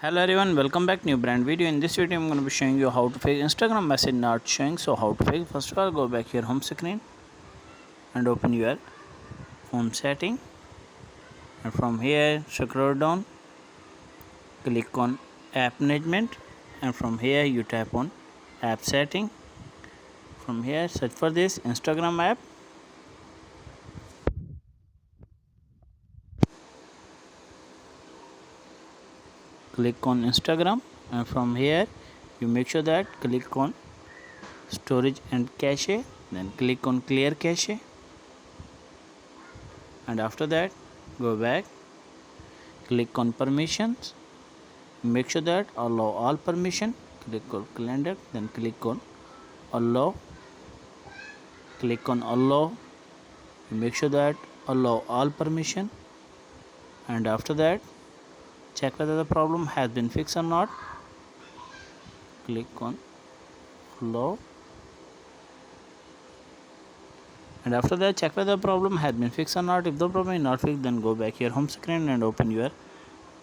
Hello everyone, welcome back new brand video. In this video I'm going to be showing you how to fix Instagram message not showing. So how to fix, first of all go back your home screen and open your phone setting, and from here scroll down, click on app management, and from here you tap on app setting. From here search for this Instagram app, click on Instagram, and from here you make sure that click on storage and cache, then click on clear cache, and after that go back, click on permissions, make sure that allow all permission, click on calendar, then click on allow, click on allow, make sure that allow all permission, and after that check whether the problem has been fixed or not, click on allow, and after that check whether the problem has been fixed or not. If the problem is not fixed, then go back your home screen and open your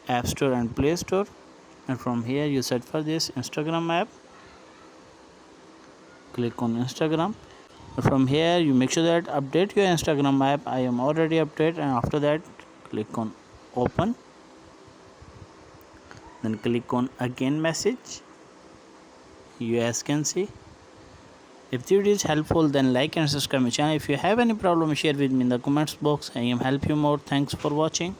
app store and play store, and from here you search for this Instagram app, click on Instagram, and from here you make sure that update your Instagram app. I am already updated, and after that click on open, then click on again message. You as can see, if the video is helpful, then like and subscribe my channel. If you have any problem, share with me in the comments box. I am help you more. Thanks for watching.